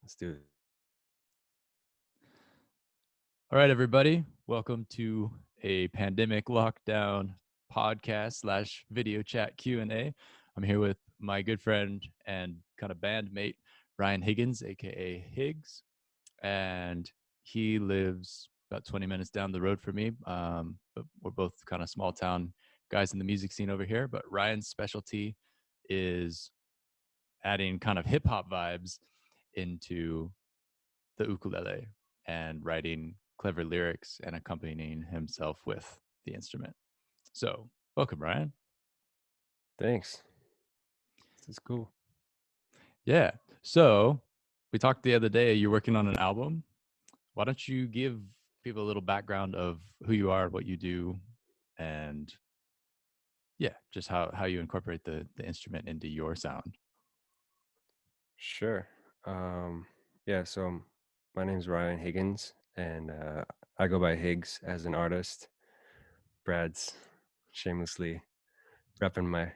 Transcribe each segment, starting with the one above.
Let's do it. All right, everybody. Welcome to a pandemic lockdown podcast slash video chat Q&A. I'm here with my good friend and kind of bandmate, Ryan Higgins, aka Higgs. And he lives about 20 minutes down the road from me. But we're both kind of small town guys in the music scene over here. But Ryan's specialty is adding kind of hip hop vibes into the ukulele and writing clever lyrics and accompanying himself with the instrument. So, welcome, Ryan. Thanks. This is cool. Yeah. So, we talked the other day, you're working on an album. Why don't you give people a little background of who you are, what you do, and yeah, just how you incorporate the instrument into your sound. Sure. Yeah, so my name's Ryan Higgins, and I go by Higgs as an artist. Brad's shamelessly repping my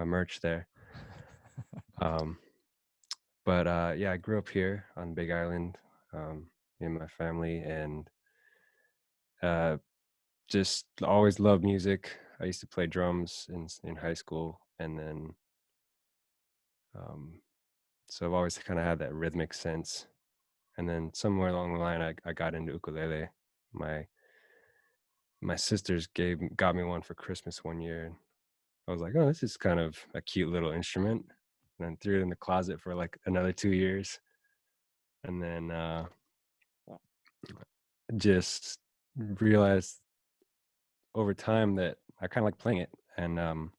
merch there. But yeah, I grew up here on Big Island, me and my family, and uh, just always loved music. I used to play drums in high school, and then so I've always kind of had that rhythmic sense. And then somewhere along the line, I got into ukulele. My sisters got me one for Christmas one year, and I was like, oh, this is kind of a cute little instrument. And then threw it in the closet for like another 2 years, and then just realized over time that I kind of like playing it, and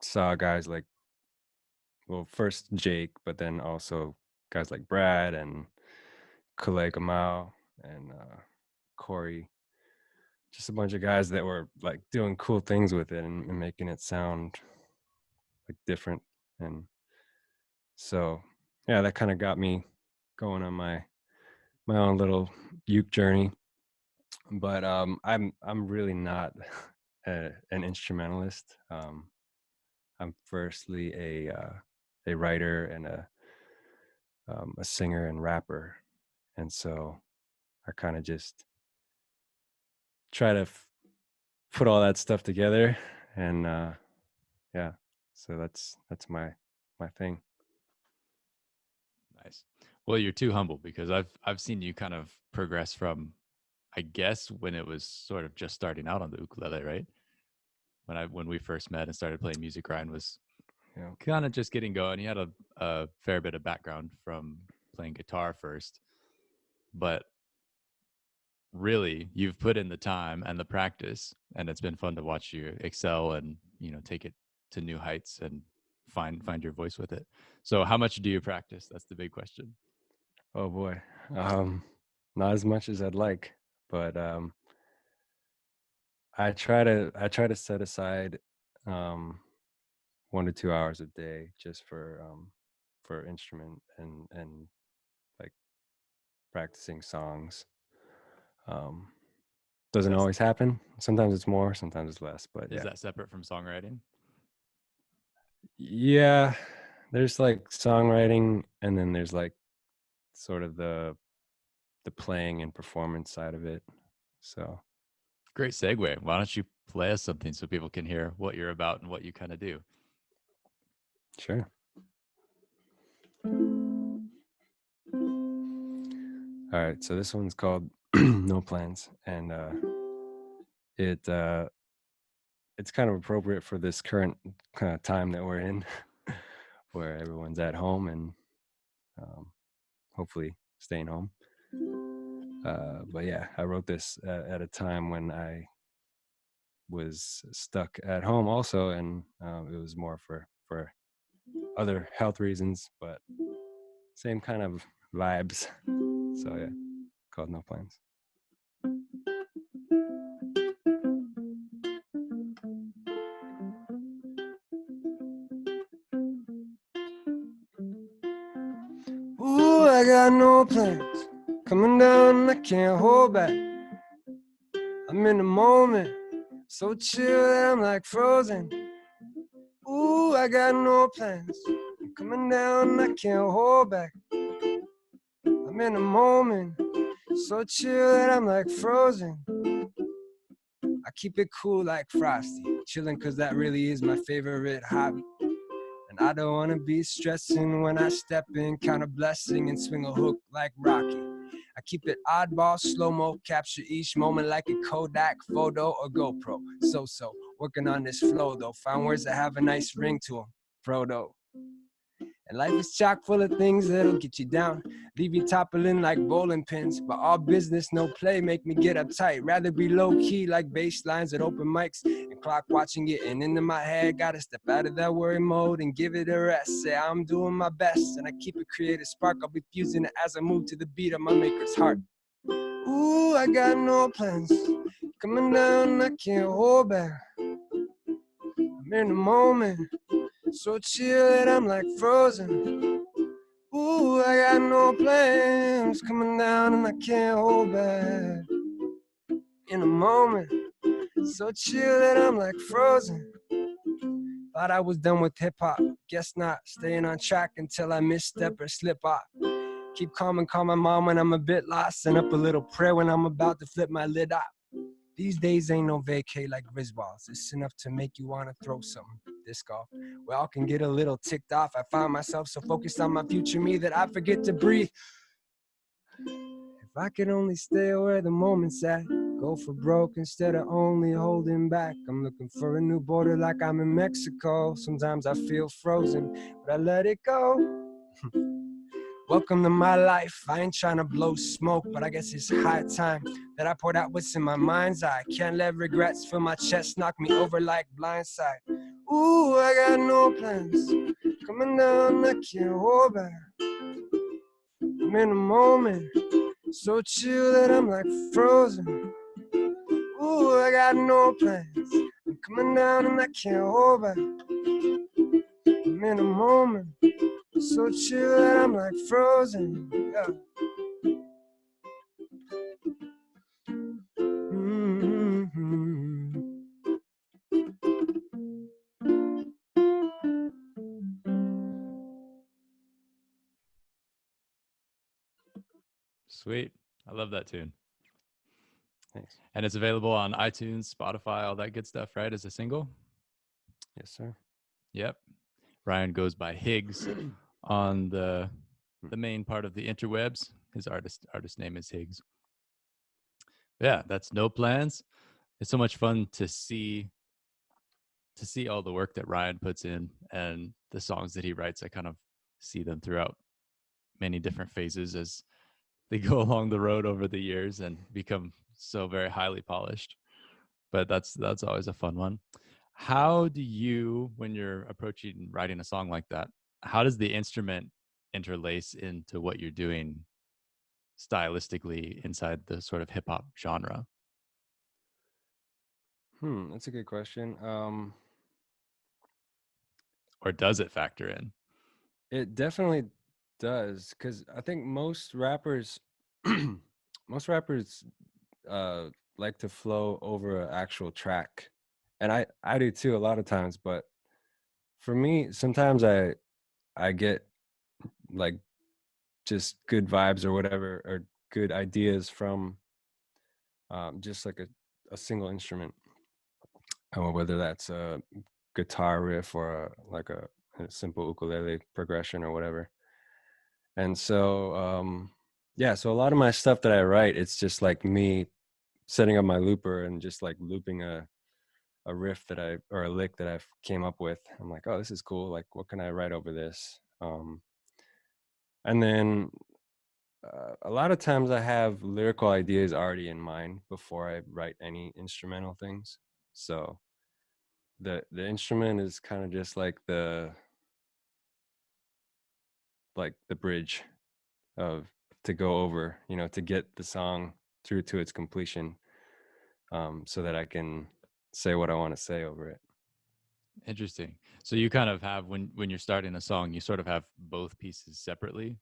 saw guys like, well, first Jake, but then also guys like Brad and Kale Gamal and Corey, just a bunch of guys that were like doing cool things with it and making it sound like different. And so yeah, that kind of got me going on my own little uke journey. But I'm really not an instrumentalist. I'm firstly a writer and a singer and rapper, and so I kind of just try to put all that stuff together, and yeah, so that's my thing. Nice. Well, you're too humble because I've seen you kind of progress from, I guess, when it was sort of just starting out on the ukulele, right? When we first met and started playing music, Ryan was Yeah. kind of just getting going. He had a fair bit of background from playing guitar first, but really you've put in the time and the practice, and it's been fun to watch you excel and take it to new heights and find your voice with it. So how much do you practice? That's the big question. Oh boy. Not as much as I'd like, but I try to set aside 1 to 2 hours a day just for instrument and like practicing songs. Doesn't That's always happen. Sometimes it's more, sometimes it's less, but Is yeah. that separate from songwriting? Yeah, there's like songwriting, and then there's like sort of the playing and performance side of it. So Great segue. Why don't you play us something so people can hear what you're about and what you kind of do? sure. All right, so this one's called No Plans, and it it's kind of appropriate for this current kind of time that we're in, where everyone's at home and hopefully staying home. But yeah, I wrote this at a time when I was stuck at home also, and it was more for other health reasons, but same kind of vibes. So yeah, called No Plans. Ooh, I got no plans coming down, I can't hold back. I'm in the moment, so chill that I'm like frozen. Ooh, I got no plans coming down, I can't hold back. I'm in a moment, so chill that I'm like frozen. I keep it cool like Frosty, chilling cause that really is my favorite hobby. And I don't wanna be stressing when I step in, count a blessing and swing a hook like Rocky. I keep it oddball, slow-mo, capture each moment like a Kodak photo or GoPro. So, working on this flow though, found words that have a nice ring to them, Frodo. And life is chock full of things that'll get you down, leave you toppling like bowling pins. But all business, no play, make me get uptight. Rather be low-key like bass lines at open mics and clock watching it. And into my head, gotta step out of that worry mode and give it a rest. Say I'm doing my best and I keep a creative spark. I'll be fusing it as I move to the beat of my maker's heart. Ooh, I got no plans, coming down, I can't hold back. I'm in the moment, so chill that I'm like frozen. Ooh, I got no plans, coming down and I can't hold back. In a moment, so chill that I'm like frozen. Thought I was done with hip hop, guess not. Staying on track until I misstep or slip off. Keep calm and call my mom when I'm a bit lost. Send up a little prayer when I'm about to flip my lid off. These days ain't no vacay like Griswolds. It's enough to make you wanna throw something. Disc golf, we all can get a little ticked off. I find myself so focused on my future me that I forget to breathe. If I could only stay where the moment's at, go for broke instead of only holding back. I'm looking for a new border like I'm in Mexico. Sometimes I feel frozen, but I let it go. Welcome to my life. I ain't trying to blow smoke, but I guess it's high time that I poured out what's in my mind's eye. Can't let regrets fill my chest, knock me over like blindside. Ooh, I got no plans, coming down, I can't hold back. I'm in a moment, so chill that I'm like frozen. Ooh, I got no plans, I'm coming down and I can't hold back. I'm in a moment, so chill that I'm like frozen. Yeah. Mm-hmm. Sweet. I love that tune. Thanks. And it's available on iTunes, Spotify, all that good stuff, right? As a single? Yes, sir. Yep. Ryan goes by Higgs on the main part of the interwebs. His artist name is Higgs. Yeah, that's No Plans. It's so much fun to see all the work that Ryan puts in and the songs that he writes. I kind of see them throughout many different phases as they go along the road over the years and become so very highly polished. But that's always a fun one. How do you, when you're approaching writing a song like that, how does the instrument interlace into what you're doing stylistically inside the sort of hip hop genre? That's a good question. Or does it factor in? It definitely does, because I think most rappers, most rappers, uh, like to flow over an actual track, and I do too a lot of times. But for me, sometimes I get like just good vibes or whatever, or good ideas from just like a single instrument, or whether that's a guitar riff or a simple ukulele progression or whatever. And so yeah, so a lot of my stuff that I write, it's just like me setting up my looper and just like looping a riff that I or a lick that I've came up with. I'm like, oh, this is cool, like what can I write over this? And then a lot of times I have lyrical ideas already in mind before I write any instrumental things. So the instrument is kind of just like the bridge of to go over, to get the song through to its completion, so that I can say what I want to say over it. Interesting. So you kind of have when you're starting a song, you sort of have both pieces separately,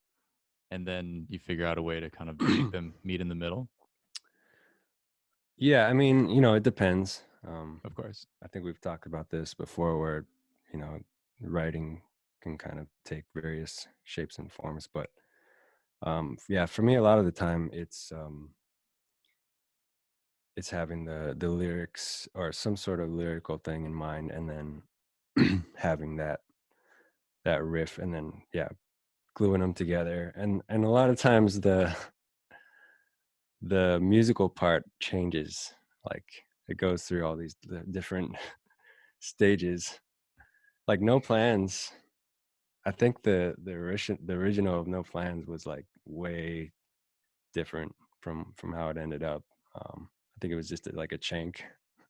and then you figure out a way to kind of make them meet in the middle. Yeah, I mean, it depends. Of course. I think we've talked about this before, where writing can kind of take various shapes and forms. But yeah, for me, a lot of the time it's having the lyrics or some sort of lyrical thing in mind, and then having that riff, and then yeah, gluing them together. And a lot of times the musical part changes, like it goes through all these different stages. Like No Plans, I think the original of No Plans was like way different from how it ended up. I think it was just like a chank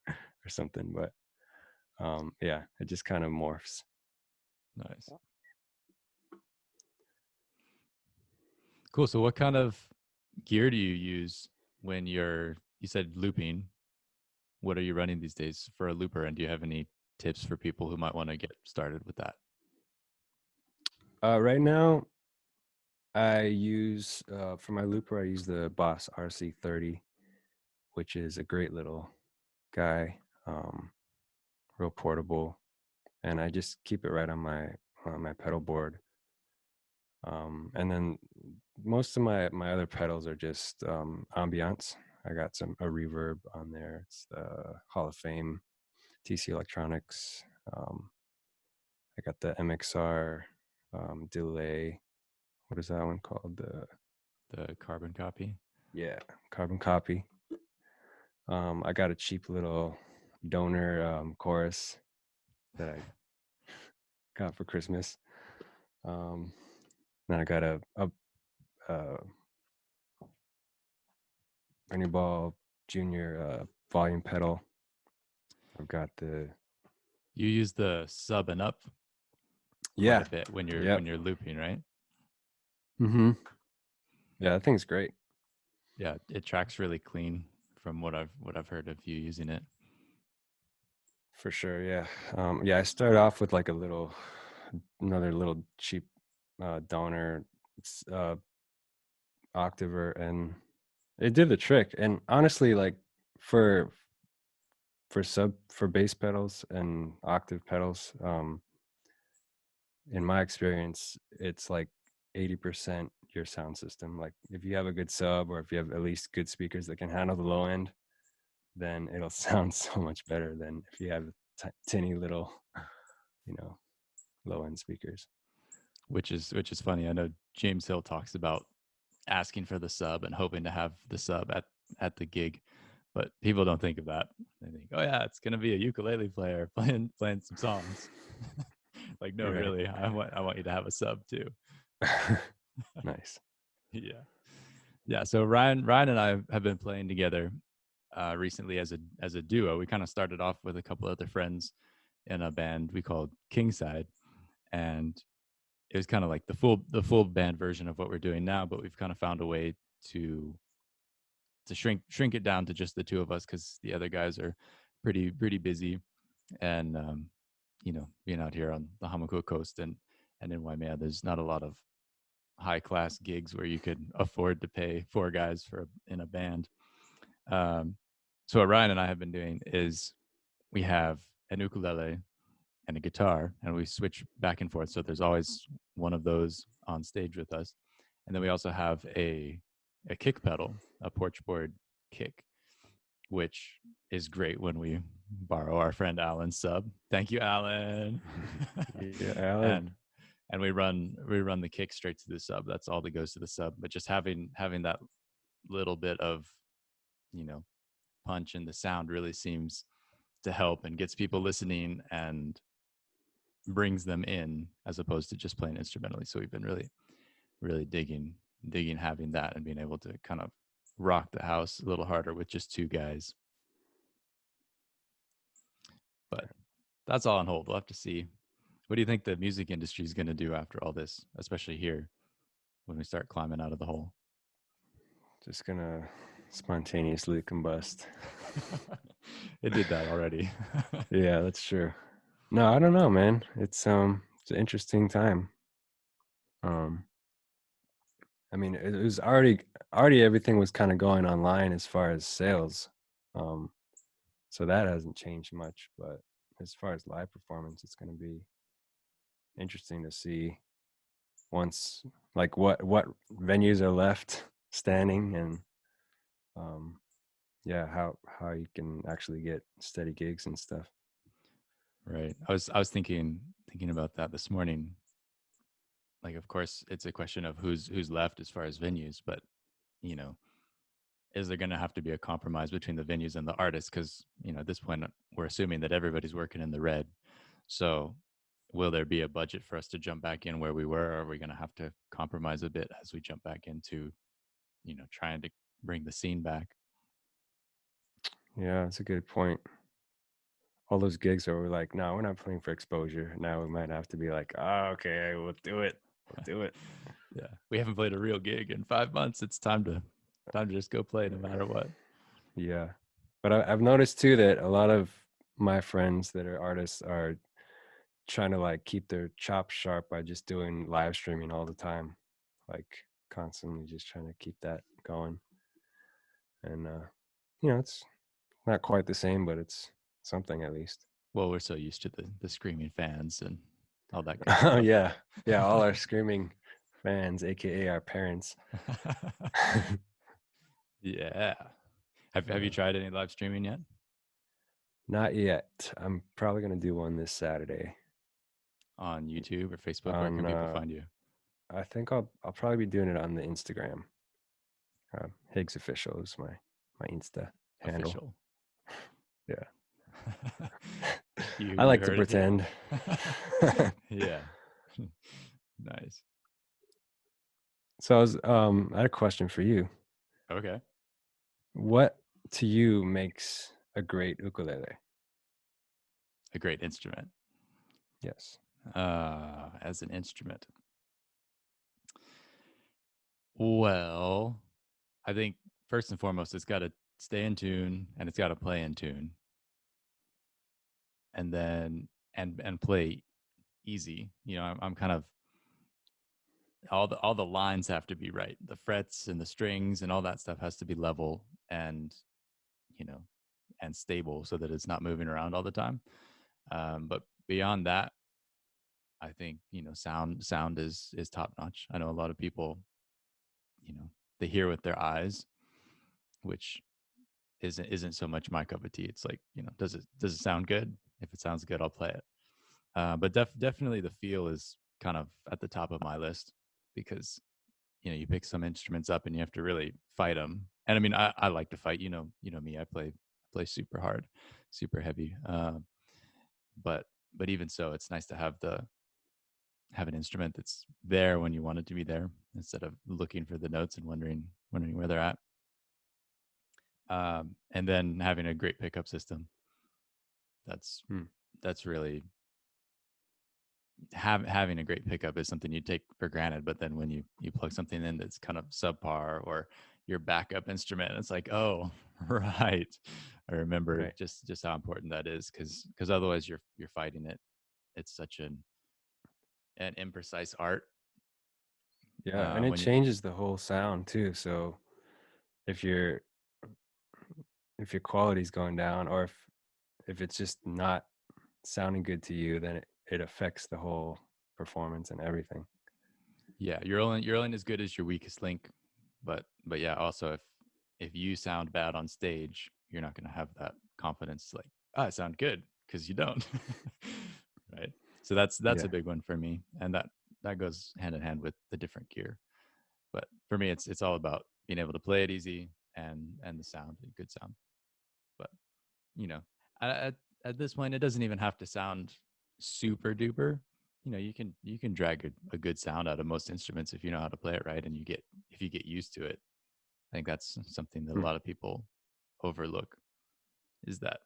or something, but yeah, it just kind of morphs. Nice. Cool. So what kind of gear do you use when you said looping? What are you running these days for a looper? And do you have any tips for people who might want to get started with that? Right now, I use for my looper, I use the Boss RC30, which is a great little guy, real portable, and I just keep it right on my pedal board. And then most of my other pedals are just ambiance. I got a reverb on there. It's the Hall of Fame TC Electronics. I got the MXR delay. What is that one called? The carbon copy. Yeah, carbon copy. I got a cheap little donor chorus that I got for Christmas. Then I got a Ernie Ball Junior volume pedal. I've got the You use the sub and up quite yeah, a bit when yep, you're looping, right? mm-hmm. Yeah, that thing's great Yeah, it tracks really clean from what I've heard of you using it. for sure. Yeah, yeah. I started off with like another little cheap donor octaver, and it did the trick. And honestly, like for for bass pedals and octave pedals, in my experience, it's like 80% your sound system. Like if you have a good sub, or if you have at least good speakers that can handle the low end, then it'll sound so much better than if you have tinny little, you know, low end speakers. Which is funny. I know James Hill talks about asking for the sub and hoping to have the sub at the gig, but people don't think of that. They think, oh yeah, it's gonna be a ukulele player playing some songs. Like, no, Right. really, I want you to have a sub too. Nice. Yeah, yeah. So Ryan and I have been playing together recently as a duo. We kind of started off with a couple other friends in a band we called Kingside, and it was kind of like the full band version of what we're doing now. But we've kind of found a way to shrink it down to just the two of us because the other guys are pretty busy, and being out here on the Hamakua coast and in Waimea, there's not a lot of high class gigs where you could afford to pay four guys in a band. Um, so what Ryan and I have been doing is we have an ukulele and a guitar, and we switch back and forth. So there's always one of those on stage with us, and then we also have a kick pedal, a porch board kick, which is great when we borrow our friend Alan's sub. Thank you, Alan. Yeah, Alan. and and we run the kick straight to the sub. That's all that goes to the sub. But just having that little bit of you know punch in the sound really seems to help and gets people listening and brings them in as opposed to just playing instrumentally. So we've been really digging having that and being able to kind of rock the house a little harder with just two guys. But that's all on hold. We'll have to see. What do you think the music industry is going to do after all this, especially here when we start climbing out of the hole? Just gonna spontaneously combust. It did that already. Yeah, that's true. No, I don't know, man. It's an interesting time. Um I mean, it was already everything was kind of going online as far as sales. Um so that hasn't changed much, but as far as live performance, it's going to be interesting to see once, like what venues are left standing, and um, yeah, how you can actually get steady gigs and stuff. Right. I was thinking about that this morning. Like, of course, it's a question of who's left as far as venues, but you know, is there going to have to be a compromise between the venues and the artists? Because at this point, we're assuming that everybody's working in the red. So, will there be a budget for us to jump back in where we were? Or are we going to have to compromise a bit as we jump back into, trying to bring the scene back? Yeah, that's a good point. All those gigs where we're like, no, we're not playing for exposure. Now we might have to be like, oh, okay, we'll do it. We'll do it. Yeah, we haven't played a real gig in 5 months. It's time to just go play no matter what. Yeah. But I've noticed too that a lot of my friends that are artists are trying to like keep their chops sharp by just doing live streaming all the time, like constantly just trying to keep that going. And it's not quite the same, but it's something at least. Well, we're so used to the screaming fans and all that good Oh stuff. yeah, yeah, all our screaming fans, aka our parents. Yeah. Have you Yeah. tried any live streaming yet? Not yet. I'm probably gonna do one this Saturday. On YouTube or Facebook? Where can On people find you? I think I'll probably be doing it on the Instagram. Higgs official is my Insta handle. Official. Yeah. you I you like to heard it here. pretend. Yeah. Nice. So I had a question for you. Okay. What to you makes a great ukulele? A great instrument. Yes. As an instrument. Well, I think first and foremost, it's got to stay in tune and it's got to play in tune, and then and play easy. I'm kind of all the lines have to be right. The frets and the strings and all that stuff has to be level and you know and stable so that it's not moving around all the time. But beyond that, I think sound is top notch. I know a lot of people, they hear with their eyes, which isn't so much my cup of tea. It's like, does it sound good? If it sounds good, I'll play it. But definitely the feel is kind of at the top of my list because you pick some instruments up and you have to really fight them. And I mean, I like to fight. You know me. I play super hard, super heavy. But even so, it's nice to have an instrument that's there when you want it to be there instead of looking for the notes and wondering where they're at. And then having a great pickup system. That's Hmm. that's really having a great pickup is something you take for granted. But then when you plug something in that's kind of subpar or your backup instrument, it's like, oh, right. I remember Right. just how important that is because otherwise you're fighting it. It's such an imprecise art. Yeah, and it When you changes the whole sound too. So if your if your quality's going down, or if it's just not sounding good to you, then it affects the whole performance and everything. Yeah, you're only as good as your weakest link. But yeah, also if you sound bad on stage, you're not going to have that confidence like, I sound good, because you don't. Right. So that's Yeah. a big one for me, and that goes hand in hand with the different gear. But for me, it's all about being able to play it easy and the sound, a good sound. But you know, at this point, it doesn't even have to sound super duper. You can drag a good sound out of most instruments if you know how to play it right, and if you get used to it. I think that's something that a Hmm. lot of people overlook, is that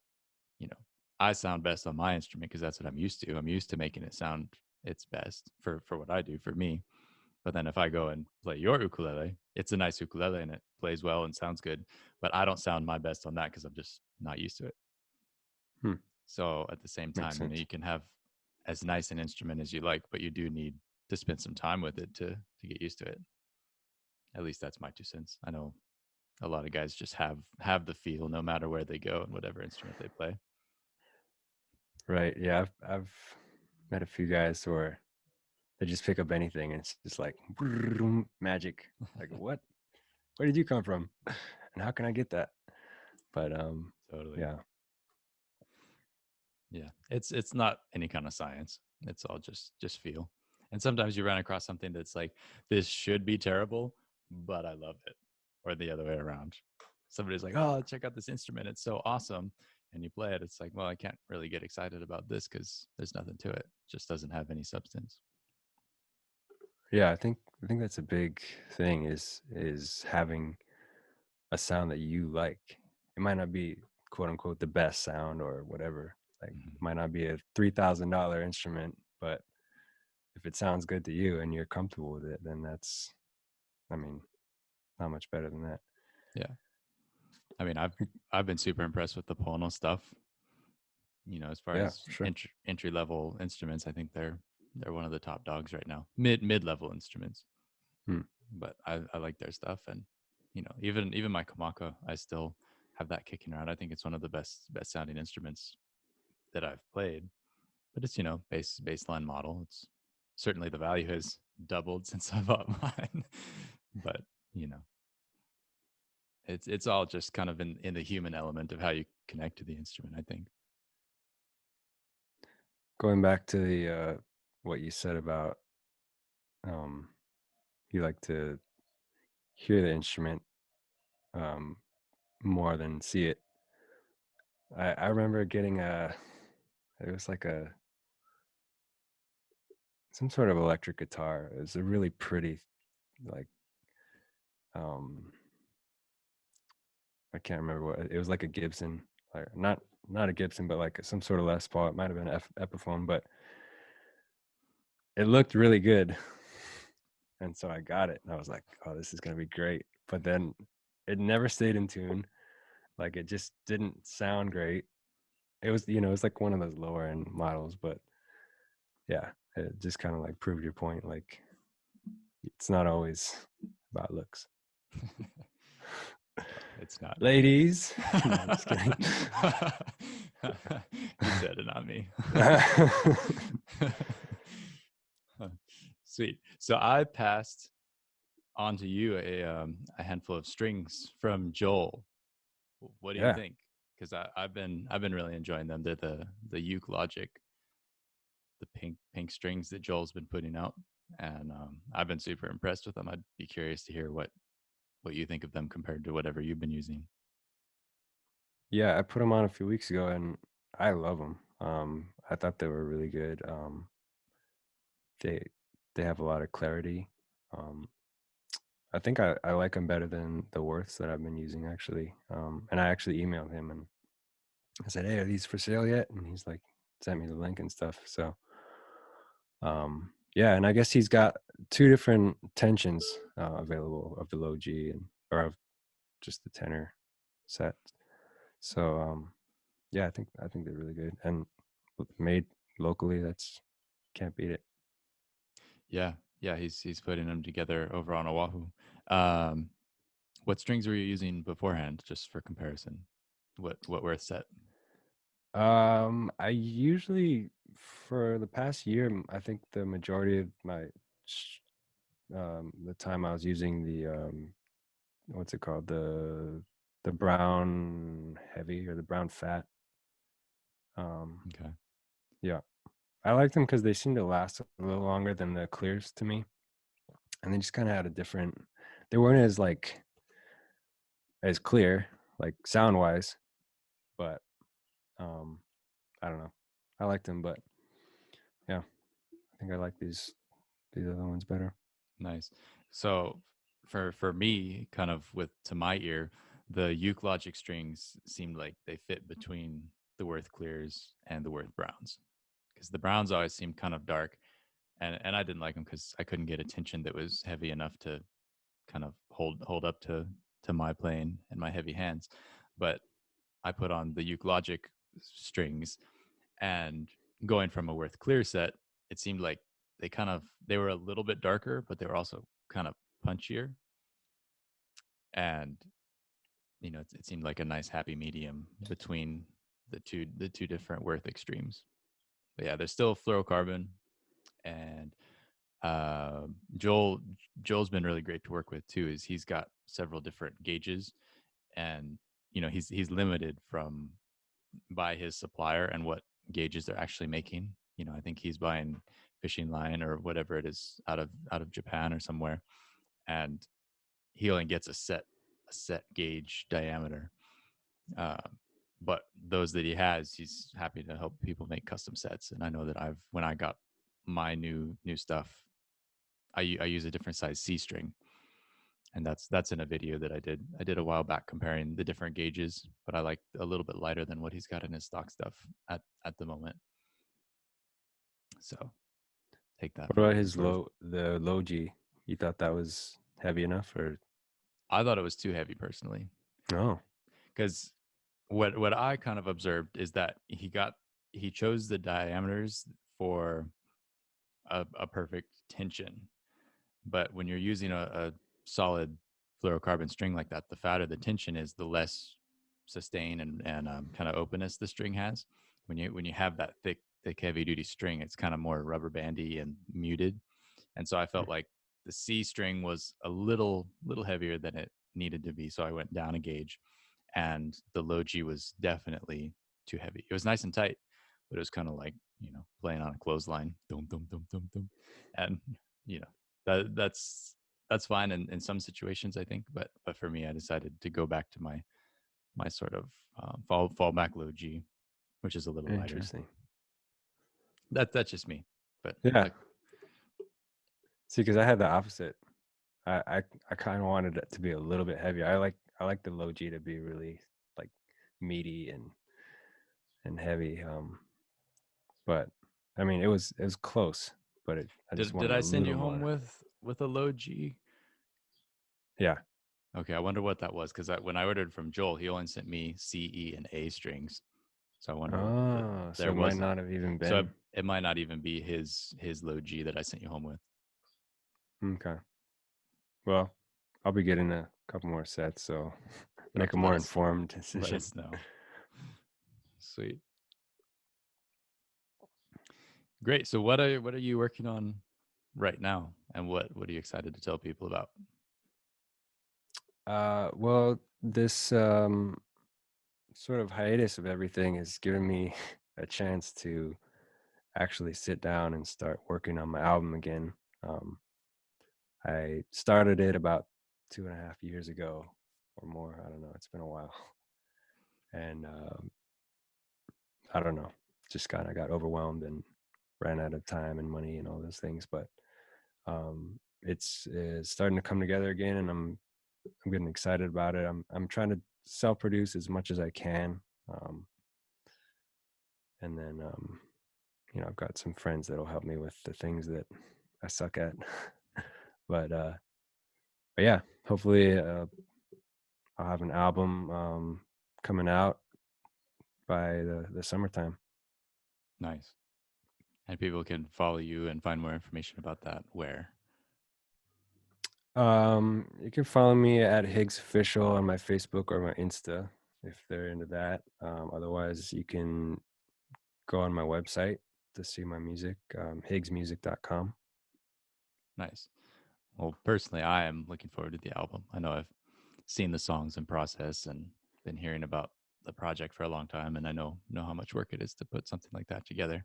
you know I sound best on my instrument because that's what I'm used to. I'm used to making it sound its best for what I do for me. But then if I go and play your ukulele, it's a nice ukulele and it plays well and sounds good, but I don't sound my best on that because I'm just not used to it. Hmm. So at the same Makes time, sense. you can have as nice an instrument as you like, but you do need to spend some time with it to get used to it. At least that's my 2 cents. I know a lot of guys just have the feel no matter where they go and whatever instrument they play. Right. Yeah. I've met a few guys who are they just pick up anything and it's just like magic. Like, what? Where did you come from? And how can I get that? But Totally. yeah. Yeah. It's not any kind of science. It's all just feel. And sometimes you run across something that's like, this should be terrible, but I love it. Or the other way around. Somebody's like, oh, check out this instrument. It's so awesome. And you play it. It's like, well, I can't really get excited about this because there's nothing to it. It just doesn't have any substance. Yeah, I think that's a big thing is having a sound that you like. It might not be quote unquote the best sound or whatever. Like Mhm. might not be a $3,000 instrument, but if it sounds good to you and you're comfortable with it, then that's, I mean, not much better than that. Yeah. I mean, I've been super impressed with the Pono stuff. As far Yeah, as for sure. entry level instruments, I think they're one of the top dogs right now. Mid level instruments, Hmm. but I like their stuff, and even my Kamaka, I still have that kicking around. I think it's one of the best sounding instruments that I've played. But it's baseline model. It's certainly the value has doubled since I bought mine, but you know it's all just kind of in the human element of how you connect to the instrument. I think. Going back to the what you said about um you like to hear the instrument um more than see it. I remember getting it was like a some sort of electric guitar. It was a really pretty like um I can't remember what it was, like a Gibson, like not a Gibson, but like some sort of Les Paul. It might have been an Epiphone, but it looked really good. And so I got it and I was like, oh, this is gonna be great. But then it never stayed in tune. Like it just didn't sound great. It was, it was like one of those lower end models, but yeah, it just kind of like proved your point. Like it's not always about looks. Well, it's not. Ladies. No, I'm just kidding. You said it, not me. Sweet. So I passed on to you a handful of strings from Joel. What do you Yeah. think? Because I've been really enjoying them. They're the Uke Logic, the pink strings that Joel's been putting out, and I've been super impressed with them. I'd be curious to hear what you think of them compared to whatever you've been using. Yeah, I put them on a few weeks ago and I love them. I thought they were really good. They they have a lot of clarity. Um, I think I like them better than the Worths that I've been using actually. And I actually emailed him and I said, "Hey, are these for sale yet?" And he's like, sent me the link and stuff. So, yeah, and I guess he's got two different tensions available of the low G and or of just the tenor set. So, yeah, I think they're really good and made locally. That's can't beat it. Yeah, yeah, he's putting them together over on Oahu. Um, what strings were you using beforehand, just for comparison? What were set? I usually for the past year, I think the majority of my the time I was using the what's it called, the brown heavy or the brown fat. Um, Okay, yeah, I liked them because they seem to last a little longer than the clears to me, and they just kind of had a different. They weren't as like as clear, like sound wise, but um, I don't know. I liked them, but yeah, I think I like these other ones better. nice. So for me, kind of with to my ear, the Uke Logic strings seemed like they fit between the Worth Clears and the Worth Browns, because the Browns always seemed kind of dark, and I didn't like them because I couldn't get a tension that was heavy enough to kind of hold up to my playing and my heavy hands. But I put on the Uke Logic strings, and going from a Worth Clear set, it seemed like they were a little bit darker, but they were also kind of punchier, and it seemed like a nice happy medium between the two different Worth extremes. But yeah, there's still fluorocarbon, and Joel Joel's been really great to work with too. Is he's got several different gauges, and he's limited from by his supplier and what gauges they're actually making. I think he's buying fishing line or whatever it is out of Japan or somewhere, and he only gets a set gauge diameter. But those that he has, he's happy to help people make custom sets. And I know that when I got my new stuff, I use a different size C string, and that's in a video that I did a while back comparing the different gauges. But I like a little bit lighter than what he's got in his stock stuff at the moment. So take that What for about what it's his worth. the low G? You thought that was heavy enough, or I thought it was too heavy personally, no? because what I kind of observed is that he chose the diameters for a perfect tension. But when you're using a solid fluorocarbon string like that, the fatter the tension is, the less sustain and kind of openness the string has. When you have that thick heavy duty string, it's kind of more rubber bandy and muted. And so I felt like the C string was a little heavier than it needed to be, so I went down a gauge. And the low G was definitely too heavy. It was nice and tight, but it was kind of like playing on a clothesline, dum dum dum dum dum, and you know that's fine in some situations, I think. But for me, I decided to go back to my sort of fallback low G, which is a little lighter. Interesting. That's just me. But Yeah. See, because I had the opposite. I kind of wanted it to be a little bit heavier. I like the low G to be really like meaty and heavy. But I mean, it was close, but I just did wanted I a send little you home more. with a low G? Yeah. Okay, I wonder what that was, because when I ordered from Joel, he only sent me C, E, and A strings. So I wonder if Oh, so there it might was. not have even So been. it might not even be his low G that I sent you home with. Okay. Well, I'll be getting a couple more sets, so You'll have make a to let more us informed decision. know. Sweet, great. So what are you working on right now, and what are you excited to tell people about? Well, this sort of hiatus of everything has given me a chance to actually sit down and start working on my album again. I started it about 2.5 years ago or more. I don't know. It's been a while. And I don't know, just kind of got overwhelmed and ran out of time and money and all those things. But it's starting to come together again, and I'm getting excited about it. I'm trying to self-produce as much as I can, and then I've got some friends that'll help me with the things that I suck at. but yeah, hopefully I'll have an album coming out by the summertime. Nice. And people can follow you and find more information about that where? You can follow me at Higgs Official on my Facebook or my Insta if they're into that. Otherwise, you can go on my website to see my music, higgsmusic.com. Nice. Well, personally, I am looking forward to the album. I know I've seen the songs in process and been hearing about the project for a long time, and I know how much work it is to put something like that together.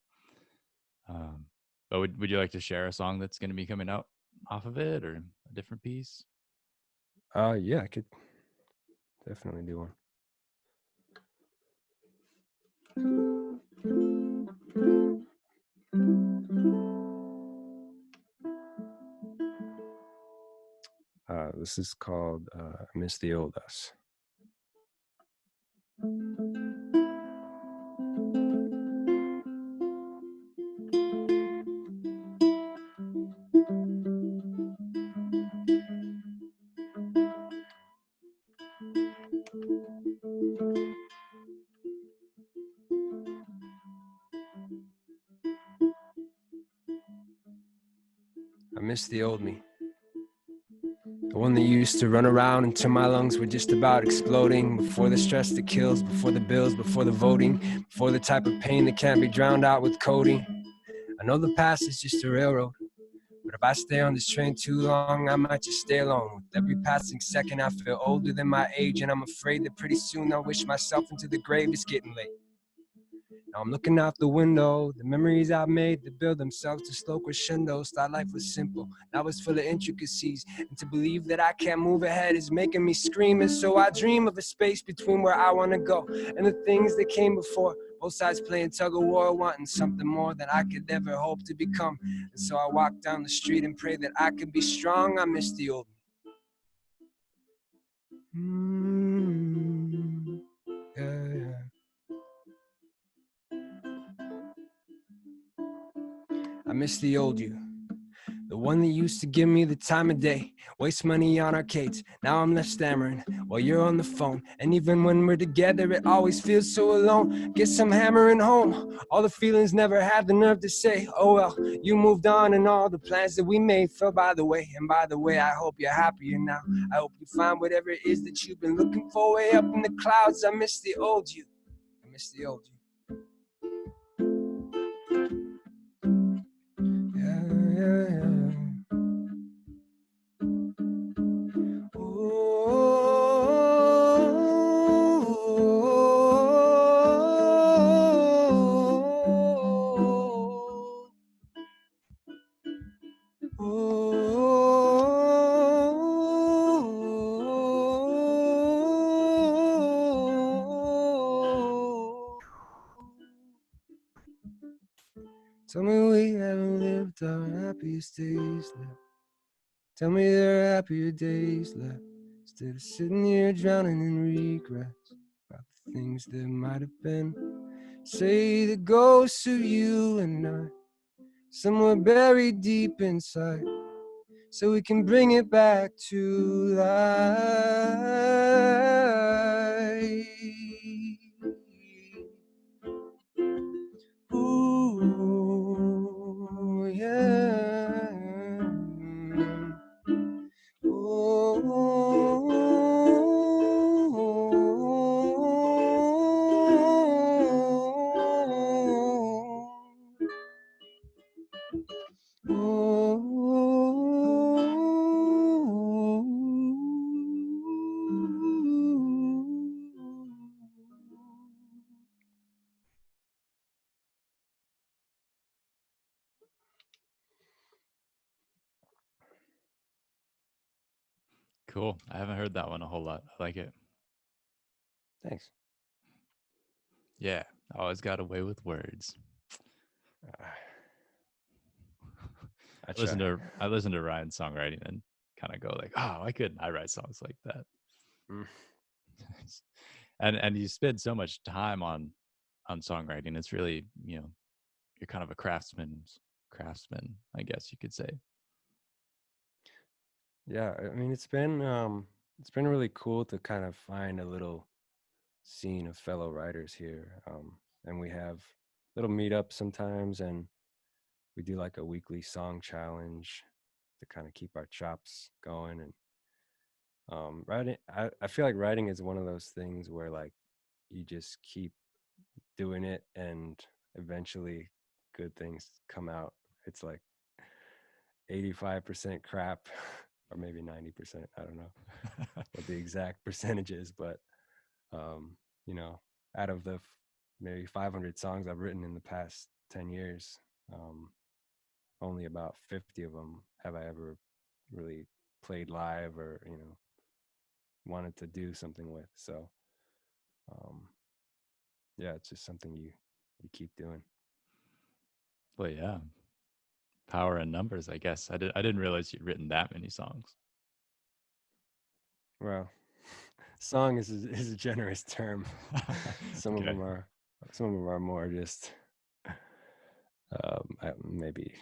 But would you like to share a song that's going to be coming out off of it, or a different piece? Yeah, I could definitely do one. This is called Miss the Old Us. I miss the old me. The one that used to run around until my lungs were just about exploding. Before the stress that kills, before the bills, before the voting, before the type of pain that can't be drowned out with coding. I know the past is just a railroad, but if If I stay on this train too long, I might just stay alone. With every passing second, I feel older than my age, and I'm afraid that pretty soon I'll wish myself into the grave. It's getting late. Now I'm looking out the window, the memories I've made that build themselves to slow crescendos. Thought life was simple, now it's full of intricacies. And to believe that I can't move ahead is making me scream. And so I dream of a space between where I want to go and the things that came before. Both sides playing tug of war, wanting something more than I could ever hope to become. And so I walk down the street and pray that I could be strong. I miss the old me. Yeah. I miss the old you. The one that used to give me the time of day, waste money on arcades. Now I'm left stammering while you're on the phone. And even when we're together, it always feels so alone. Guess I'm hammering home all the feelings never had the nerve to say, oh well, you moved on and all the plans that we made fell by the way. And by the way, I hope you're happier now. I hope you find whatever it is that you've been looking for way up in the clouds. I miss the old you. I miss the old you. Yeah. Tell me we haven't lived our happiest days left. Tell me there are happier days left. Instead of sitting here drowning in regrets about the things that might have been. Say the ghosts of you and I, somewhere buried deep inside, so we can bring it back to life. Ooh, yeah. Cool. I haven't heard that one a whole lot. I like it. Thanks. Yeah. Always got away with words. I I try. listen to Ryan's songwriting and kind of go like, oh, why couldn't I write songs like that? Mm. And you spend so much time on songwriting. It's really, you're kind of a craftsman, I guess you could say. Yeah, I mean it's been really cool to kind of find a little scene of fellow writers here. And we have little meetups sometimes, and we do like a weekly song challenge to kind of keep our chops going. And writing, I feel like writing is one of those things where like you just keep doing it and eventually good things come out. It's like 85% crap or maybe 90%. I don't know what the exact percentage is, but you know, out of the maybe 500 songs I've written in the past 10 years, only about 50 of them have I ever really played live or, wanted to do something with. So, yeah, it's just something you keep doing. Well, yeah. Power in numbers, I guess. I didn't realize you'd written that many songs. Well, song is a generous term. Some of Okay. them are more just maybe,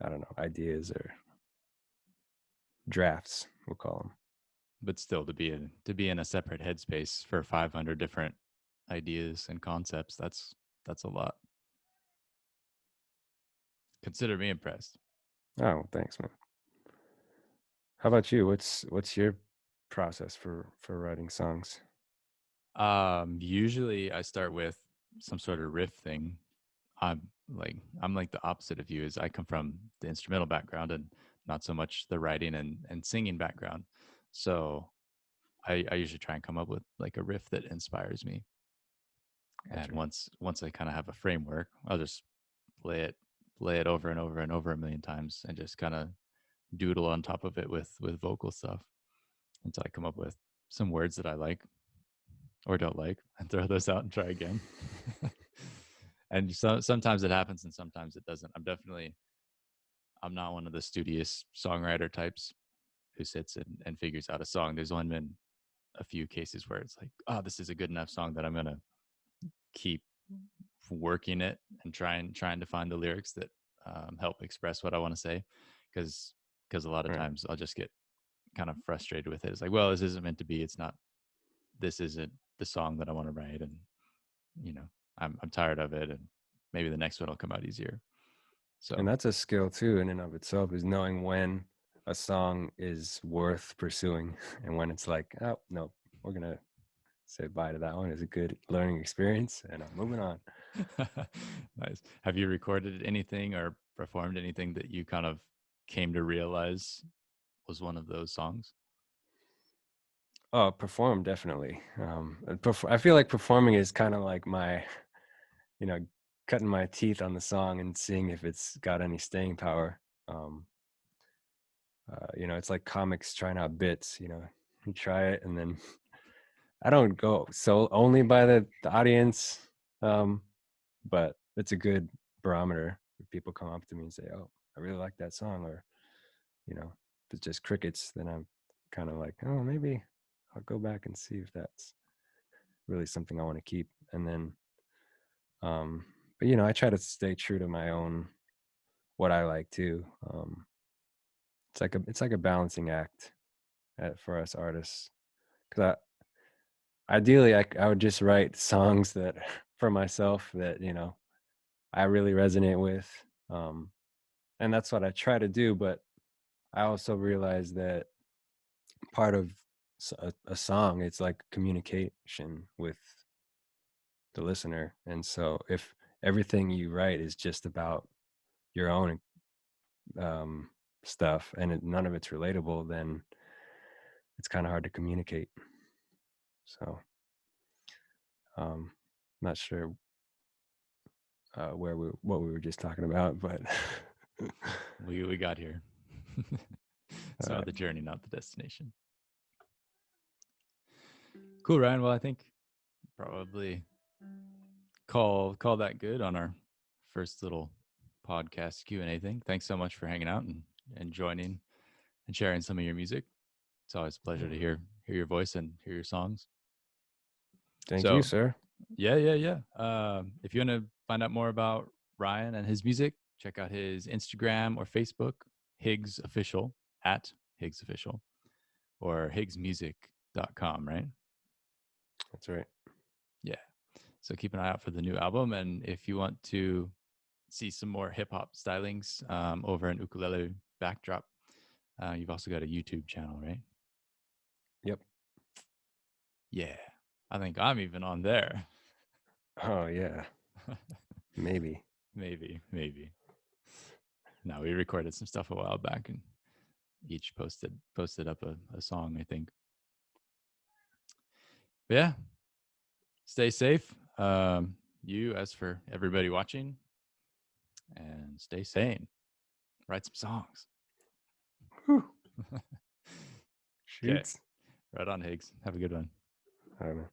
I don't know, ideas or drafts, we'll call them. But still, to be in a separate headspace for 500 different ideas and concepts, that's a lot. Consider me impressed. Oh, thanks, man. How about you? What's your process for writing songs? Usually I start with some sort of riff thing. I'm like the opposite of you. Is I come from the instrumental background, and not so much the writing and singing background. So I usually try and come up with like a riff that inspires me. And Gotcha. once I kind of have a framework, I'll just play it over and over and over a million times and just kind of doodle on top of it with vocal stuff until I come up with some words that I like or don't like and throw those out and try again. And sometimes it happens and sometimes it doesn't. I'm not one of the studious songwriter types who sits and figures out a song. There's only been a few cases where it's like, oh, this is a good enough song that I'm gonna keep working it and trying to find the lyrics that help express what I want to say, because a lot of Right. times I'll just get kind of frustrated with it. It's like, well, this isn't meant to be. It's not. This isn't the song that I want to write, and you know, I'm tired of it, and maybe the next one will come out easier. And So that's a skill too, in and of itself, is knowing when a song is worth pursuing and when it's like, oh no, we're gonna say bye to that one. It's a good learning experience, and I'm moving on. nice. Have you recorded anything or performed anything that you kind of came to realize was one of those songs? Oh, perform definitely. I feel like performing is kind of like my, you know, cutting my teeth on the song and seeing if it's got any staying power. Um, it's like comics trying out bits. You try it, and then I don't go so only by the audience, but it's a good barometer. If people come up to me and say, "Oh, I really like that song," or if it's just crickets, then I'm kind of like, "Oh, maybe I'll go back and see if that's really something I want to keep." And then, um, but I try to stay true to my own what I like too. It's like a balancing act for us artists. Because ideally, I would just write songs that for myself that I really resonate with, and that's what I try to do. But I also realize that part of a song, it's like communication with the listener. And so if everything you write is just about your own um, stuff and none of it's relatable, then it's kind of hard to communicate. So not sure what we were just talking about, but We got here. It's uh, about the journey, not the destination. Cool, Ryan. Well, I think probably call that good on our first little podcast Q&A thing. Thanks so much for hanging out and joining and sharing some of your music. It's always a pleasure to hear your voice and hear your songs. thank you, So sir. yeah. If you want to find out more about Ryan and his music, check out his Instagram or Facebook, Higgs Official, at Higgs Official, or higgsmusic.com, right? That's right. Yeah. So keep an eye out for the new album. And if you want to see some more hip hop stylings over an ukulele backdrop, you've also got a YouTube channel, right? Yep. Yeah. I think I'm even on there. Oh yeah, maybe. maybe. No, we recorded some stuff a while back and each posted up a song, I think. But yeah, stay safe. You, as for everybody watching, and stay sane. Write some songs. Okay. Shoots. Right on, Higgs. Have a good one. I don't know.